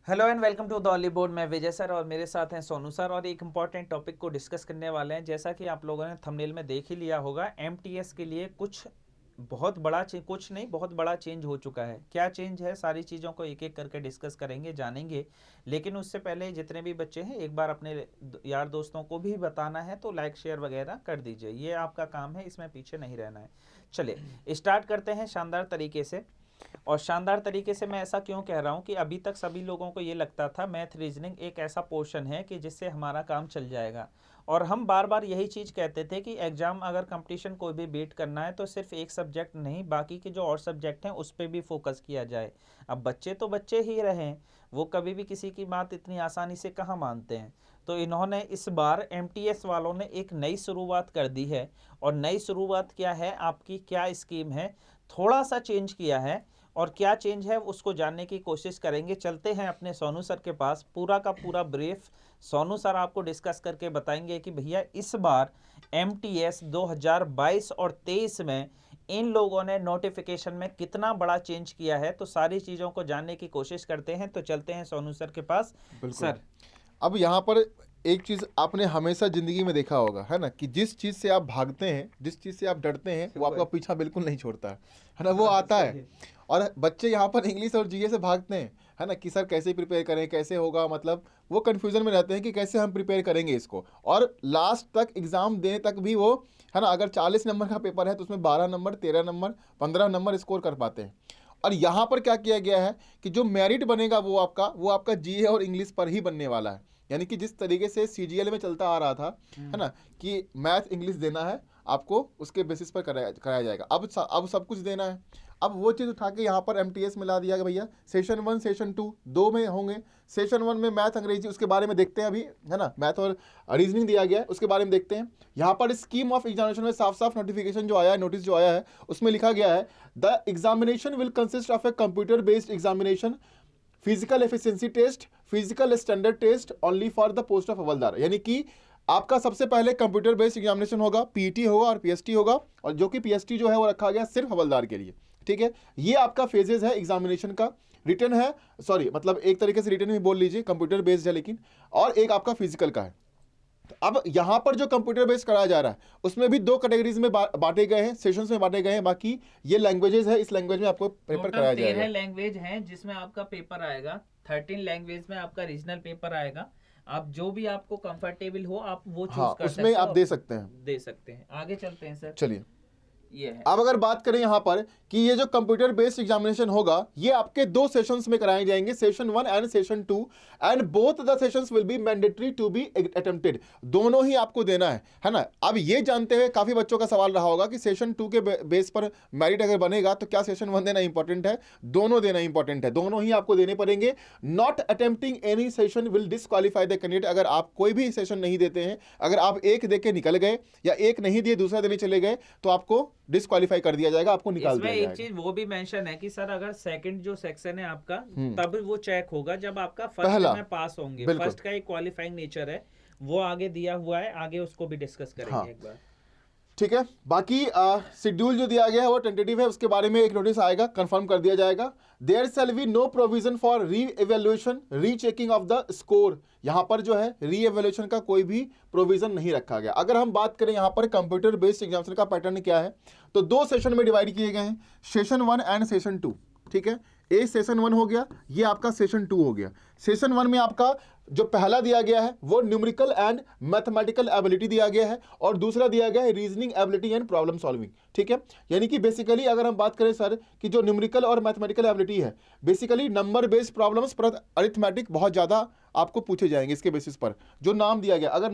Hello and welcome to the olly board. मैं Vijay sir और मेरे साथ हैं सोनू सर और एक इम्पॉर्टेंट टॉपिक को डिस्कस करने वाले हैं। जैसा कि आप लोगों ने थंबनेल में देख ही लिया होगा, एमटीएस के लिए कुछ नहीं बहुत बड़ा चेंज हो चुका है। क्या चेंज है, सारी चीज़ों को एक एक करके डिस्कस करेंगे, जानेंगे। लेकिन उससे पहले जितने भी बच्चे हैं एक बार अपने यार दोस्तों को भी बताना है, तो लाइक शेयर वगैरह कर दीजिए, ये आपका काम है, इसमें पीछे नहीं रहना है। चलिए स्टार्ट करते हैं शानदार तरीके से। और शानदार तरीके से मैं ऐसा क्यों कह रहा हूँ कि अभी तक सभी लोगों को ये लगता था मैथ रीजनिंग एक ऐसा पोर्शन है कि जिससे हमारा काम चल जाएगा। और हम बार बार यही चीज़ कहते थे कि एग्ज़ाम अगर कंपटीशन कोई भी बीट करना है तो सिर्फ एक सब्जेक्ट नहीं, बाकी के जो और सब्जेक्ट हैं उस पर भी फोकस किया जाए। अब बच्चे तो बच्चे ही रहें, वो कभी भी किसी की बात इतनी आसानी से कहाँ मानते हैं। तो इन्होंने इस बार एमटीएस वालों ने एक नई शुरुआत कर दी है। और नई शुरुआत क्या है, आपकी क्या स्कीम है, थोड़ा सा चेंज किया है। और क्या चेंज है उसको जानने की कोशिश करेंगे। चलते हैं अपने सोनू सर के पास, पूरा का पूरा ब्रीफ सोनू सर आपको डिस्कस करके बताएंगे कि भैया इस बार एमटीएस 2022 और 23 में इन लोगों ने नोटिफिकेशन में कितना बड़ा चेंज किया है। तो सारी चीज़ों को जानने की कोशिश करते हैं, तो चलते हैं सोनू सर के पास। बिल्कुल। सर। अब यहाँ पर एक चीज़ आपने हमेशा ज़िंदगी में देखा होगा, है ना, कि जिस चीज़ से आप भागते हैं, जिस चीज़ से आप डरते हैं, वो आपका पीछा बिल्कुल नहीं छोड़ता है ना, वो आता है। और बच्चे यहाँ पर इंग्लिश और जीके से भागते हैं, है ना, कि सर कैसे प्रिपेयर करें, कैसे होगा, मतलब वो कन्फ्यूज़न में रहते हैं कि कैसे हम प्रिपेयर करेंगे इसको। और लास्ट तक एग्ज़ाम देने तक भी वो, है ना, अगर 40 नंबर का पेपर है तो उसमें 12 नंबर, 13 नंबर, 15 नंबर स्कोर कर पाते हैं। और यहाँ पर क्या किया गया है कि जो मेरिट बनेगा वो आपका जीए और इंग्लिश पर ही बनने वाला है। यानी कि जिस तरीके से सीजीएल में चलता आ रहा था, है ना, कि मैथ इंग्लिश देना है आपको, उसके बेसिस पर कराया जाएगा। अब सब कुछ देना है। अब वो चीज़ उठा के यहाँ पर एमटीएस में ला दिया कि भैया सेशन 1 सेशन 2 दो में होंगे। सेशन 1 में मैथ अंग्रेजी, उसके बारे में देखते हैं अभी, है ना, मैथ और रीजनिंग दिया गया है, उसके बारे में देखते हैं। यहाँ पर स्कीम ऑफ एग्जामिनेशन में साफ साफ नोटिफिकेशन जो आया है, नोटिस जो आया है, उसमें लिखा गया है the examination will consist of a computer based examination, physical efficiency test, physical standard test only for the post of havildar. यानी कि आपका सबसे पहले कंप्यूटर बेस्ड एग्जामिनेशन होगा, पीटी होगा और पीएसटी होगा, और जो कि पीएसटी जो है वो रखा गया सिर्फ हवलदार के लिए। ठीक है, ये आपका फेजेस है एग्जामिनेशन का। रिटर्न है, सॉरी, मतलब एक तरीके से रिटर्न भी बोल लीजिए, कंप्यूटर बेस्ड है लेकिन, और एक आपका फिजिकल का है। तो अब यहां पर जो कंप्यूटर बेस्ड कराया जा रहा है उसमें भी दो कैटेगरीज में बांटे गए हैं, सेशंस में बांटे गए हैं। बाकी ये लैंग्वेजेस है, इस लैंग्वेज में आपको पेपर टोटल कराया 13 जाएगा। लैंग्वेज हैं जिसमें आपका पेपर आएगा। 13 लैंग्वेज में आपका रीजनल पेपर आएगा। आप जो भी आपको कंफर्टेबल हो आप वो चूज हाँ, कर उसमें सकते आप हो, दे सकते हैं। दे सकते हैं। आगे चलते हैं सर। चलिए, ये है। अब अगर बात करें यहाँ पर कि ये जो कंप्यूटर बेस्ड एग्जामिनेशन होगा, ये आपके दो सेशंस में कराए जाएंगे, session 1 and session 2, and both the sessions will be mandatory to be attempted. दोनों ही आपको देना है ना। अब ये जानते हुए काफी बच्चों का सवाल रहा होगा कि सेशन 2 के बेस पर मेरिट अगर बनेगा तो क्या सेशन 1 देना इंपॉर्टेंट है? दोनों देना इंपॉर्टेंट है, दोनों ही आपको देने पड़ेंगे। Not attempting any session will disqualify the candidate. अगर आप कोई भी सेशन नहीं देते हैं, अगर आप एक दे के निकल गए या एक नहीं दिए दूसरा देने चले गए, तो आपको डिस्क्वालीफाई कर दिया जाएगा, आपको निकाल इसमें दिया एक जाएगा। चीज वो भी मेंशन है कि सर अगर सेकंड जो सेक्शन है आपका, तब वो चेक होगा जब आपका फर्स्ट पहला, में पास होंगे। बिल्कुल। फर्स्ट का एक क्वालिफाइंग नेचर है, वो आगे दिया हुआ है, आगे उसको भी डिस्कस करेंगे हाँ, एक बार। ठीक है। बाकी शेड्यूल जो दिया गया है वो टेंटेटिव है, उसके बारे में एक नोटिस आएगा, कंफर्म कर दिया जाएगा। There shall be no provision for re evaluation rechecking of the score. यहां पर जो है री एवेल्युएशन का कोई भी प्रोविजन नहीं रखा गया। अगर हम बात करें यहां पर कंप्यूटर बेस्ड एग्जामिनेशन का पैटर्न क्या है, तो दो सेशन में डिवाइड किए गए हैं, सेशन 1 एंड सेशन 2। ठीक है, ए सेशन 1 हो गया, ये आपका सेशन 2 हो गया। सेशन 1 में आपका जो पहला दिया गया है वो न्यूमेरिकल एंड मैथमेटिकल एबिलिटी दिया गया है, और दूसरा दिया गया है reasoning ability and problem solving. ठीक है, यानी कि बेसिकली अगर हम बात करें सर कि जो न्यूमेरिकल और मैथमेटिकल एबिलिटी है, बेसिकली नंबर बेस्ड प्रॉब्लम्स पर अरिथमेटिक बहुत ज़्यादा आपको पूछे जाएंगे इसके बेसिस पर जो नाम दिया गया। अगर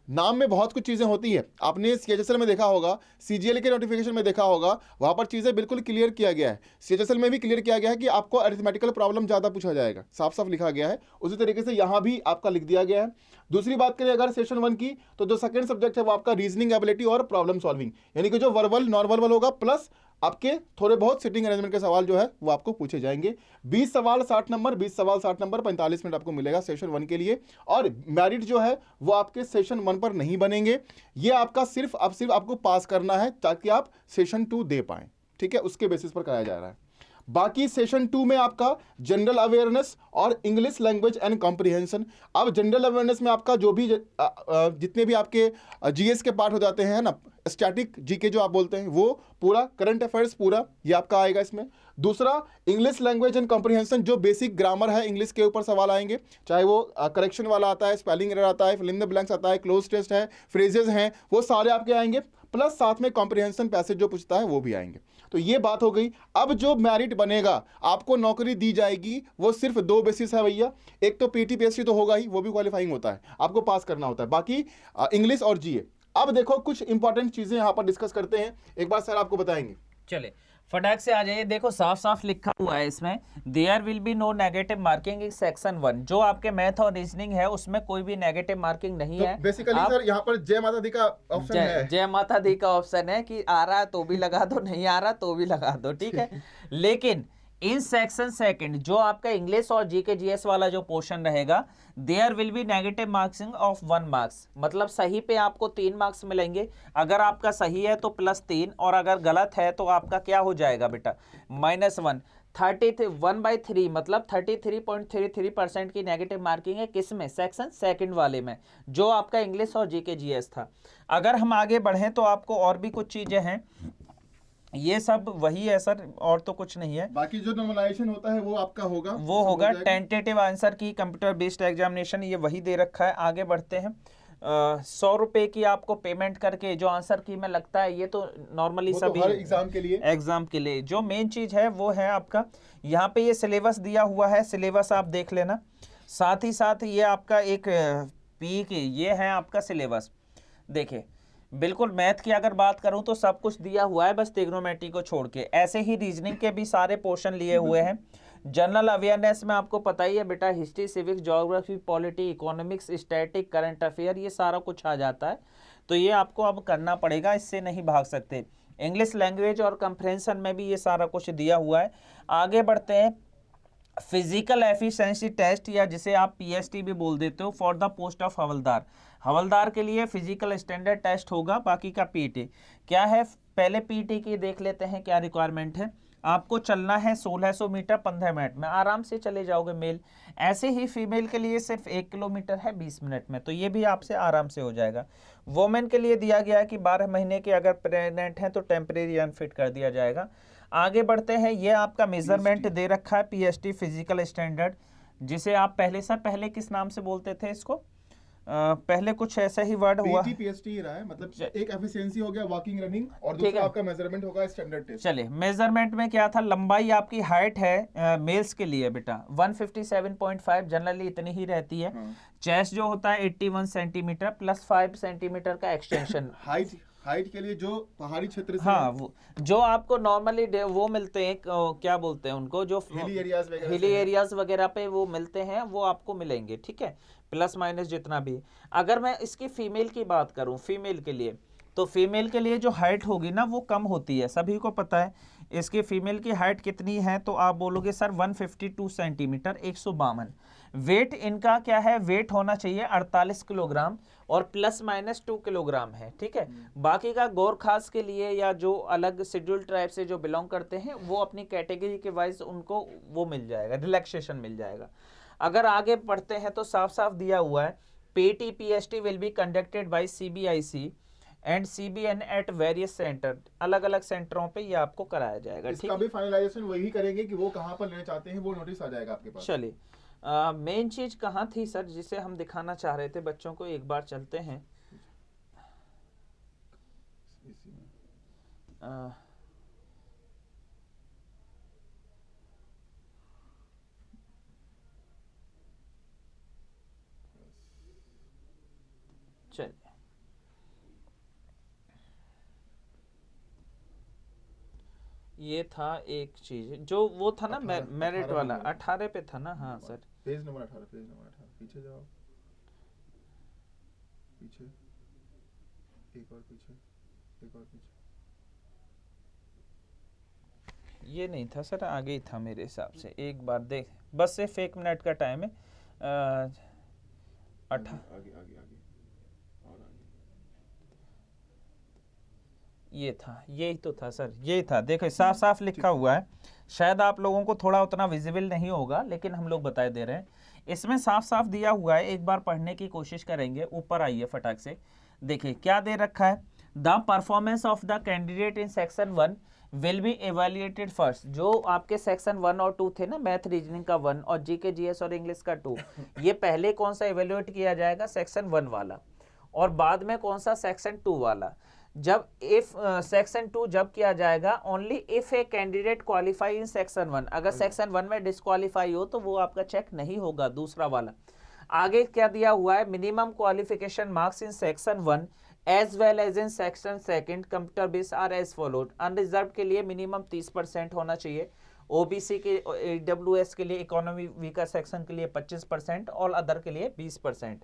नाम में बहुत कुछ चीज़ें होती है, आपने सीएचएसएल में देखा होगा, सीजीएल के नोटिफिकेशन में देखा होगा, वहां पर चीज़ें बिल्कुल क्लियर किया गया है। सीएचएसएल में भी क्लियर किया गया है कि आपको अरिथमेटिकल प्रॉब्लम ज़्यादा पूछा जाएगा, साफ साफ लिखा गया है। उसी तरीके से यहाँ भी आपका लिख दिया गया है। दूसरी बात करें अगर सेशन 1 की, तो जो सेकंड सब्जेक्ट है वो आपका रीजनिंग एबिलिटी और प्रॉब्लम सॉल्विंग, यानी कि जो वर्बल नॉन वर्बल होगा, प्लस आपके थोड़े बहुत सिटिंग अरेंजमेंट के सवाल जो है वो आपको पूछे जाएंगे। 20 सवाल 60 नंबर, 20 सवाल 60 नंबर, 45 मिनट आपको मिलेगा सेशन 1 के लिए। और मेरिट जो है वो आपके सेशन 1 पर नहीं बनेंगे, ये आपका सिर्फ आपको पास करना है ताकि आप सेशन 2 दे पाएं। ठीक है, उसके बेसिस पर कराया जा रहा है। बाकी सेशन 2 में आपका जनरल अवेयरनेस और इंग्लिश लैंग्वेज एंड कॉम्प्रिहेंशन। अब जनरल अवेयरनेस में आपका जो भी जितने भी आपके जीएस के पार्ट हो जाते हैं ना, स्टैटिक जीके जो आप बोलते हैं, वो पूरा करंट अफेयर्स पूरा ये आपका आएगा इसमें। दूसरा इंग्लिश लैंग्वेज एंड कॉम्प्रिहेंशन, जो बेसिक ग्रामर है इंग्लिश के ऊपर सवाल आएंगे, चाहे वो करेक्शन वाला आता है, स्पेलिंग एरर आता है, फिल इन द ब्लैंक्स आता है, क्लोज टेस्ट है, फ्रेजेस हैं, वो सारे आपके आएंगे। प्लस साथ में कॉम्प्रिहेंशन पैसेज जो पूछता है वो भी आएंगे। तो ये बात हो गई। अब जो मेरिट बनेगा, आपको नौकरी दी जाएगी, वो सिर्फ 2 बेसिस है भैया। एक तो पीटी पीएसटी तो होगा ही, वो भी क्वालिफाइंग होता है, आपको पास करना होता है, बाकी इंग्लिश और जीए। अब देखो कुछ इंपॉर्टेंट चीजें यहाँ पर डिस्कस करते हैं, एक बार सर आपको बताएंगे। चले फटाक से आ जाइए। देखो साफ साफ लिखा हुआ है इसमें, there will be no negative marking in section 1। जो आपके मैथ और रीजनिंग है उसमें कोई भी नेगेटिव मार्किंग नहीं तो है। बेसिकली सर यहाँ पर जय माता दी का ऑप्शन है, जय माता दी का ऑप्शन है कि आ रहा है तो भी लगा दो, नहीं आ रहा तो भी लगा दो, ठीक है। लेकिन इन सेक्शन सेकंड जो आपका इंग्लिश और जीके जीएस वाला जो पोर्शन रहेगा, there will be negative marking of 1 marks. मतलब सही पे आपको 3 मार्क्स मिलेंगे। अगर आपका सही है तो +3, और अगर गलत है तो आपका क्या हो जाएगा बेटा -1। 1/3 मतलब 33.33% की नेगेटिव मार्किंग है। किस में? सेक्शन सेकंड वाले में, जो आपका इंग्लिश और जीके जीएस था। अगर हम आगे बढ़ें तो आपको और भी कुछ चीजें हैं, ये सब वही है सर, और तो कुछ नहीं है। बाकी जो नॉर्मलाइजेशन होता है वो आपका होगा, वो होगा टेंटेटिव आंसर की कंप्यूटर बेस्ड एग्जामिनेशन, ये वही दे रखा है। आगे बढ़ते हैं। 100 रुपए की आपको पेमेंट करके जो आंसर की में लगता है, ये तो नॉर्मली तो सभी हर एग्जाम के लिए जो मेन चीज है वो है आपका यहाँ पे ये सिलेबस दिया हुआ है, सिलेबस आप देख लेना। साथ ही साथ ये आपका एक पी की ये है आपका सिलेबस। देखिए बिल्कुल मैथ की अगर बात करूं तो सब कुछ दिया हुआ है, बस ट्रिग्नोमेट्री को छोड़ के। ऐसे ही रीजनिंग के भी सारे पोर्शन लिए हुए हैं। जनरल अवेयरनेस में आपको पता ही है बेटा, history, civics, geography, polity, economics, static, current affair, ये सारा कुछ आ जाता है। तो ये आपको अब करना पड़ेगा, इससे नहीं भाग सकते। इंग्लिश लैंग्वेज और कंप्रहेंशन में भी ये सारा कुछ दिया हुआ है। आगे बढ़ते हैं। फिजिकल एफिशिएंसी टेस्ट, या जिसे आप पीएसटी भी बोल देते हो, फॉर द पोस्ट ऑफ हवलदार। हवलदार के लिए फिजिकल स्टैंडर्ड टेस्ट होगा, बाकी का पीटी क्या है। पहले पीटी की देख लेते हैं क्या रिक्वायरमेंट है। आपको चलना है 1600 मीटर 15 मिनट में, आराम से चले जाओगे मेल। ऐसे ही फीमेल के लिए सिर्फ 1 किलोमीटर है 20 मिनट में, तो ये भी आपसे आराम से हो जाएगा। वोमेन के लिए दिया गया है कि 12 महीने के अगर प्रेग्नेंट हैं तो टेम्परेरी अनफिट कर दिया जाएगा। आगे बढ़ते हैं। ये आपका मेजरमेंट दे रखा है, पीएसटी फिजिकल स्टैंडर्ड, जिसे आप पहले किस नाम से बोलते थे इसको? पहले कुछ ऐसा ही वर्ड हुआ। पीएसटी रहा है, मतलब एक एफिशिएंसी हो गया वॉकिंग रनिंग, और दूसरा आपका मेजरमेंट होगा स्टैंडर्ड टेस्ट। चलिए मेजरमेंट में क्या था, लंबाई आपकी हाइट है मेल्स के लिए बेटा 157.5 जनरली इतनी ही रहती है। चेस्ट जो होता है 81 सेंटीमीटर +5 सेंटीमीटर का एक्सटेंशन। हाइट के लिए जो पहाड़ी क्षेत्र से, हाँ, वो जो आपको नॉर्मली वो मिलते हैं, क्या बोलते हैं उनको, जो हिली एरियाज वगैरह पे वो मिलते हैं, वो आपको मिलेंगे, ठीक है, प्लस माइनस जितना भी। अगर मैं इसकी फीमेल की बात करूं, फीमेल के लिए, तो फीमेल के लिए जो हाइट होगी ना वो कम होती है, सभी को पता है। इसकी फीमेल की हाइट कितनी है, तो आप बोलोगे सर 152 सेंटीमीटर 152। वेट इनका क्या है, वेट होना चाहिए 48 किलोग्राम और +- 2 किलोग्राम है, ठीक है। बाकी का गोरखास के लिए या जो अलग शेड्यूल ट्राइब से जो बिलोंग करते हैं, वो अपनी कैटेगरी के वाइज उनको वो मिल जाएगा, रिलैक्सेशन मिल जाएगा। अगर आगे पढ़ते हैं तो साफ साफ दिया हुआ है, PT PST will be conducted by CBIC and CBN at various centre. अलग अलग सेंटरों पे ये आपको कराया जाएगा। इसका भी फाइनलाइजेशन वही करेंगे कि वो कहाँ पर लेना चाहते हैं, वो नोटिस आ जाएगा आपके पास। चलिए मेन चीज कहाँ थी सर जिसे हम दिखाना चाह रहे थे बच्चों को, एक बार चलते हैं। चलिए ये था एक चीज, जो वो था ना मेरिट वाला 18 पे था ना। हाँ सर, पेज नंबर 18 पीछे जाओ, पीछे एक और पीछे। ये नहीं था सर, आगे ही था मेरे हिसाब से। एक बार देख, बस सिर्फ 1 मिनट का टाइम है। आगे और आगे ये था, यही तो था सर, यही था। देखो साफ साफ लिखा हुआ है, शायद आप लोगों को थोड़ा उतना विजिबल नहीं होगा, लेकिन हम लोग बता दे रहे हैं। इसमें साफ साफ दिया हुआ है, एक बार पढ़ने की कोशिश करेंगे। ऊपर आइए फटाक से, देखिए क्या दे रखा है। The performance of the candidate in section 1 will be evaluated first. जो आपके सेक्शन 1 और 2 थे ना, मैथ रीजनिंग का 1 और जीके जीएस और इंग्लिश का 2, ये पहले कौन सा एवेल्युएट किया जाएगा? सेक्शन 1 वाला। और बाद में कौन सा? सेक्शन 2 वाला। जब इफ सेक्शन 2 जब किया जाएगा, only if a candidate qualify in section 1। अगर सेक्शन 1 में डिस्क्वालीफाई हो तो वो आपका चेक नहीं होगा, दूसरा वाला। आगे क्या दिया हुआ है? Minimum qualification marks in section 1 as well as in section 2 computer base are as followed. Unreserved के लिए मिनिमम 30% होना चाहिए, ओबीसी के ईडब्ल्यूएस के लिए, इकोनॉमी वीकर सेक्शन के लिए 25% और अदर के लिए 20%।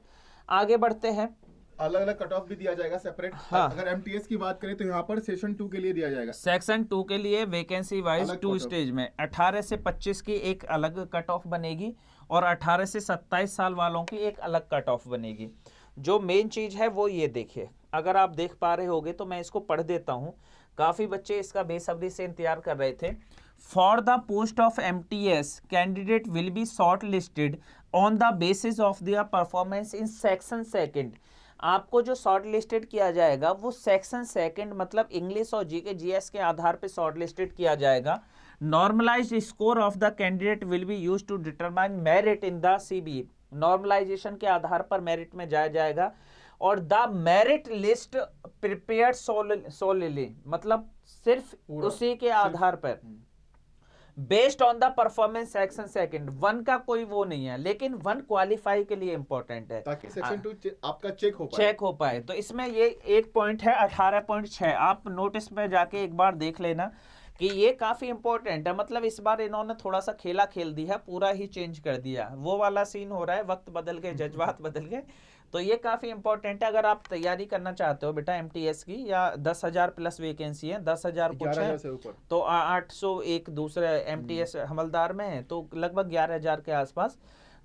आगे बढ़ते हैं। अलग अलग कट ऑफ भी दिया जाएगा सेपरेट। हाँ। अगर एमटीएस की बात करें तो यहाँ पर सेशन 2 के लिए दिया जाएगा। सेक्शन 2 के लिए वैकेंसी वाइज अलग 2 cut off। स्टेज में 18 से 25 की एक अलग कट ऑफ बनेगी और 18 से 27 साल वालों की एक अलग कट ऑफ बनेगी। जो मेन चीज है वो ये देखिए, अगर आप देख पा रहे होगे तो मैं इसको पढ़ देता हूँ। काफी बच्चे इसका बेसब्री से इंतजार कर रहे थे। For the post of MTS candidate will be shortlisted on the basis of their performance in section 2। आपको जो शॉर्ट लिस्टेड किया जाएगा वो सेक्शन 2 मतलब इंग्लिश और जीके जीएस के आधार पे शॉर्ट लिस्टेड किया जाएगा। Normalized score of the candidate will be used to determine merit in the CB. Normalization के आधार पर मेरिट में जाया जाएगा। और the merit list prepared solely मतलब सिर्फ उसी के आधार पर, based on the performance section 2। 1 का कोई वो नहीं है, लेकिन 1 क्वालिफाई के लिए इंपॉर्टेंट है ताकि सेक्शन 2 आपका चेक हो पाए। तो इसमें ये एक पॉइंट है 18.6, आप नोटिस में जाके एक बार देख लेना कि ये काफी इंपॉर्टेंट है। मतलब इस बार इन्होंने थोड़ा सा खेला खेल दिया, पूरा ही चेंज कर दिया। वो वाला सीन हो रहा है, वक्त बदल गए, जज्बात बदल गए। तो ये काफी इंपॉर्टेंट है। अगर आप तैयारी करना चाहते हो बेटा एमटीएस की, या 10,000 प्लस वैकेंसी है, 10,000 कुछ है तो 801 दूसरे एमटीएस हवलदार में है, तो लगभग 11,000 के आसपास।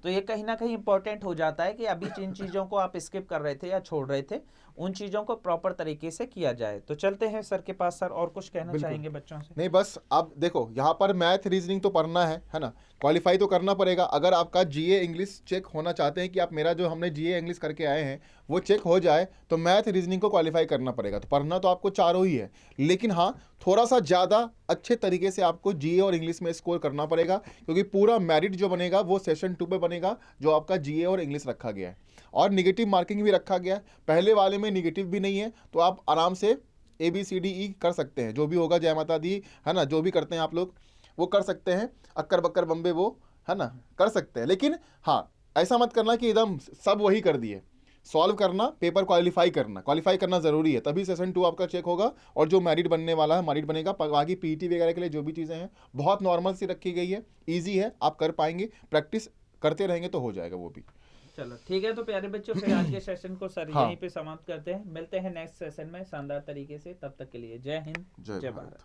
तो ये कहीं ना कहीं इंपॉर्टेंट हो जाता है कि अभी जिन चीज़ों को आप स्किप कर रहे थे या छोड़ रहे थे, उन चीज़ों को प्रॉपर तरीके से किया जाए। तो चलते हैं सर के पास। सर और कुछ कहना चाहेंगे बच्चों से? नहीं, बस आप देखो यहाँ पर मैथ रीजनिंग तो पढ़ना है ना, क्वालिफाई तो करना पड़ेगा। अगर आपका जीए इंग्लिश चेक होना चाहते हैं कि आप मेरा जो हमने जीए इंग्लिश करके आए हैं वो चेक हो जाए, तो मैथ रीजनिंग को क्वालिफाई करना पड़ेगा। तो पढ़ना तो आपको चारों ही है, लेकिन हाँ थोड़ा सा ज़्यादा अच्छे तरीके से आपको जीए और इंग्लिश में स्कोर करना पड़ेगा, क्योंकि पूरा मेरिट जो बनेगा वो सेशन 2 पे बनेगा, जो आपका जीए और इंग्लिश रखा गया है। और निगेटिव मार्किंग भी रखा गया है, पहले वाले में निगेटिव भी नहीं है, तो आप आराम से ABCDE कर सकते हैं। जो भी होगा जय माता दी, है ना, जो भी करते हैं आप लोग वो कर सकते हैं, अक्कर बक्कर बम्बे वो, है ना, कर सकते हैं। लेकिन हाँ ऐसा मत करना कि एकदम सब वही कर दिए। सॉल्व करना, पेपर क्वालिफाई करना ज़रूरी है, तभी सेशन 2 आपका चेक होगा। और जो मेरिट बनने वाला है मेरिट बनेगा। बाकी पीटी वगैरह के लिए जो भी चीज़ें हैं बहुत नॉर्मल सी रखी गई है, ईजी है, आप कर पाएंगे, प्रैक्टिस करते रहेंगे तो हो जाएगा वो भी। चलो ठीक है। तो प्यारे बच्चों, फिर आज के सेशन को सर हाँ। यहीं पे समाप्त करते हैं। मिलते हैं नेक्स्ट सेशन में शानदार तरीके से। तब तक के लिए जय हिंद, जय भारत।